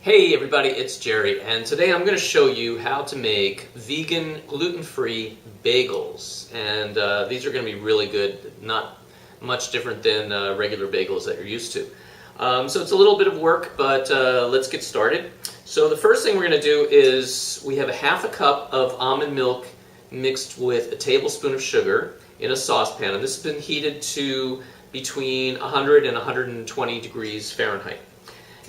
Hey everybody, it's Jerry, and today I'm going to show you how to make vegan, gluten-free bagels. And these are going to be really good, not much different than regular bagels that you're used to. So it's a little bit of work, but let's get started. So the first thing we're going to do is we have a half a cup of almond milk mixed with a tablespoon of sugar in a saucepan, and this has been heated to between 100 and 120 degrees Fahrenheit.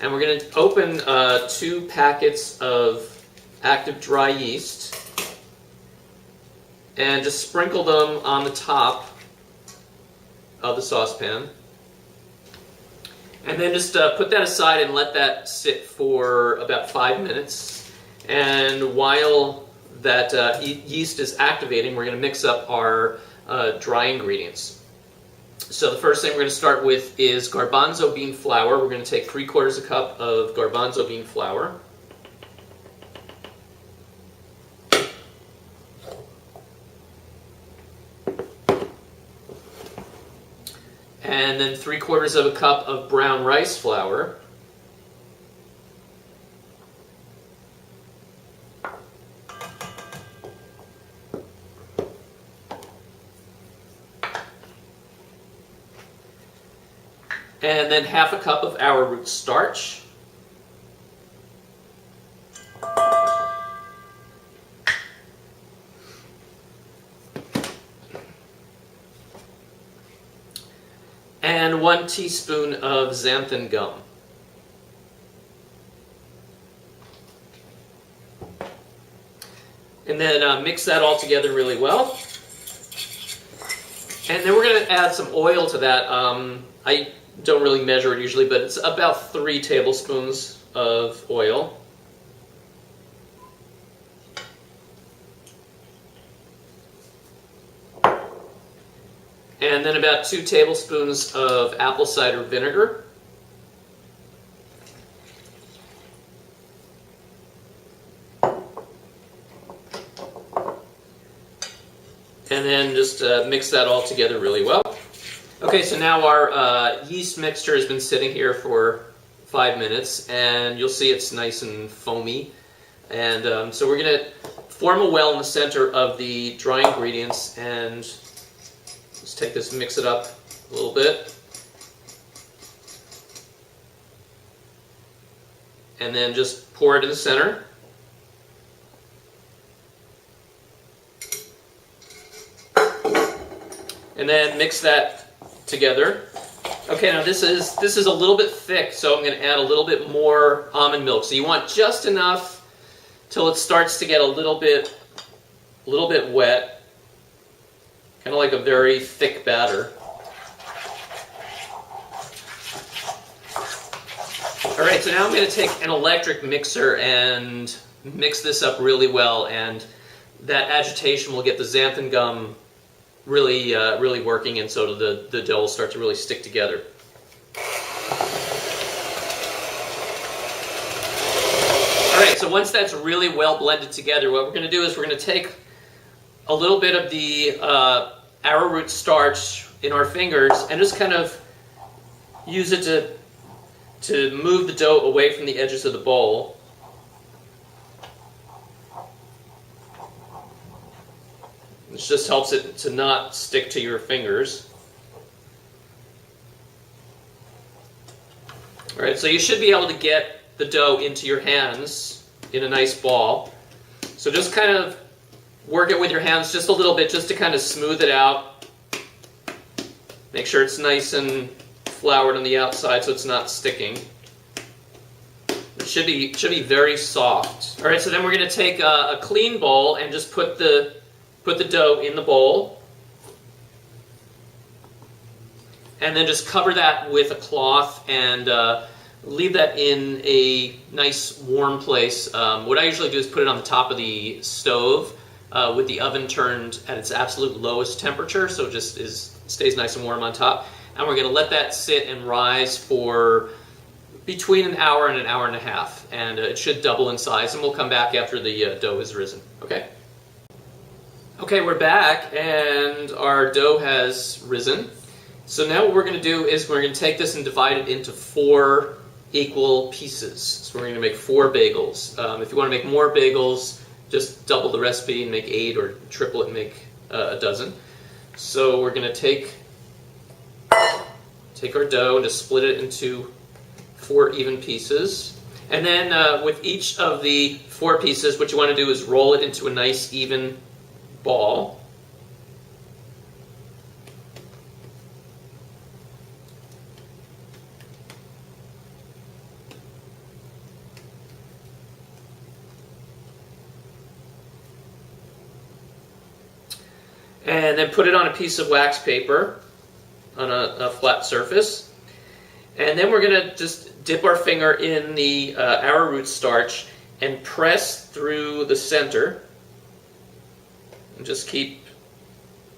And we're going to open 2 packets of active dry yeast and just sprinkle them on the top of the saucepan. And then just put that aside and let that sit for about 5 minutes. And while that yeast is activating, we're going to mix up our dry ingredients. So the first thing we're going to start with is garbanzo bean flour. We're going to take 3/4 cup of garbanzo bean flour. And then 3/4 cup of brown rice flour. And then 1/2 cup of arrowroot starch. And 1 teaspoon of xanthan gum. And then mix that all together really well. And then we're going to add some oil to that. I don't really measure it usually, but it's about 3 tablespoons of oil. And then about 2 tablespoons of apple cider vinegar. And then just mix that all together really well. Okay, so now our yeast mixture has been sitting here for 5 minutes, and you'll see it's nice and foamy. And so we're going to form a well in the center of the dry ingredients, and let's take this, mix it up a little bit. And then just pour it in the center. And then mix that together. Okay, now this is a little bit thick, so I'm going to add a little bit more almond milk. So you want just enough till it starts to get a little bit wet, kind of like a very thick batter. All right, so now I'm going to take an electric mixer and mix this up really well, and that agitation will get the xanthan gum really working, and so the dough will start to really stick together. Alright, so once that's really well blended together, what we're going to do is we're going to take a little bit of the arrowroot starch in our fingers and just kind of use it to move the dough away from the edges of the bowl. This just helps it to not stick to your fingers. All right, so you should be able to get the dough into your hands in a nice ball. So just kind of work it with your hands just a little bit, just to kind of smooth it out. Make sure it's nice and floured on the outside so it's not sticking. It should be very soft. All right, so then we're going to take a clean bowl and just put the dough in the bowl, and then just cover that with a cloth and leave that in a nice warm place. What I usually do is put it on the top of the stove with the oven turned at its absolute lowest temperature, so it just stays nice and warm on top. And we're going to let that sit and rise for between an hour and an hour and a half, and it should double in size, and we'll come back after the dough has risen. Okay, we're back, and our dough has risen. So now what we're going to do is we're going to take this and divide it into 4 equal pieces. So we're going to make 4 bagels. If you want to make more bagels, just double the recipe and make 8, or triple it and make a dozen. So we're going to take our dough and just split it into 4 even pieces. And then with each of the 4 pieces, what you want to do is roll it into a nice even ball. And then put it on a piece of wax paper on a flat surface. And then we're going to just dip our finger in the arrowroot starch and press through the center. And just keep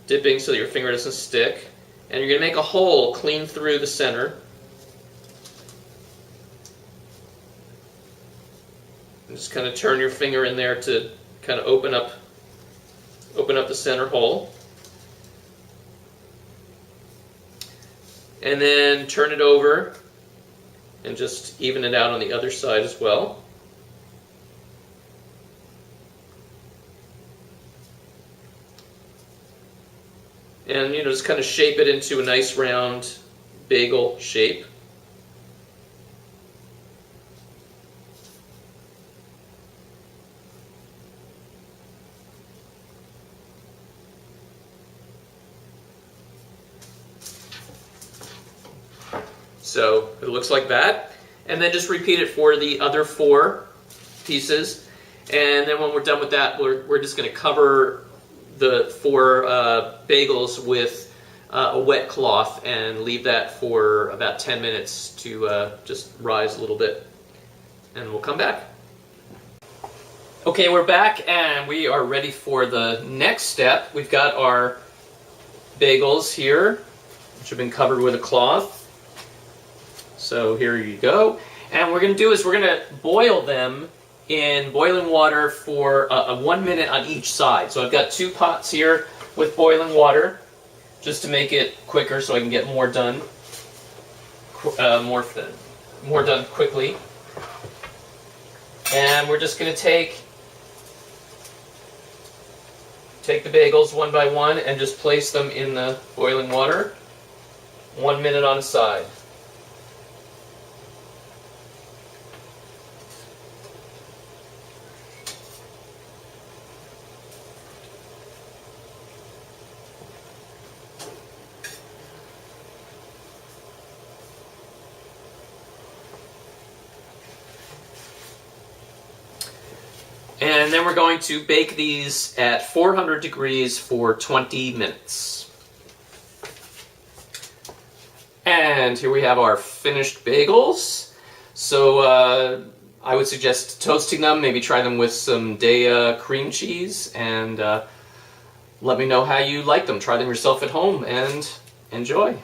dipping so that your finger doesn't stick. And you're going to make a hole clean through the center. And just kind of turn your finger in there to kind of open up the center hole. And then turn it over and just even it out on the other side as well. And just kind of shape it into a nice round bagel shape. So it looks like that. And then just repeat it for the other 4 pieces. And then when we're done with that, we're just going to cover the 4 bagels with a wet cloth and leave that for about 10 minutes to just rise a little bit. And we'll come back. Okay, we're back and we are ready for the next step. We've got our bagels here, which have been covered with a cloth. So here you go. And what we're going to do is we're going to boil them in boiling water for 1 minute on each side. So I've got 2 pots here with boiling water, just to make it quicker so I can get more done, more done quickly. And we're just going to take the bagels one by one and just place them in the boiling water, 1 minute on a side. And then we're going to bake these at 400 degrees for 20 minutes. And here we have our finished bagels. So I would suggest toasting them, maybe try them with some Daya cream cheese, and let me know how you like them. Try them yourself at home and enjoy.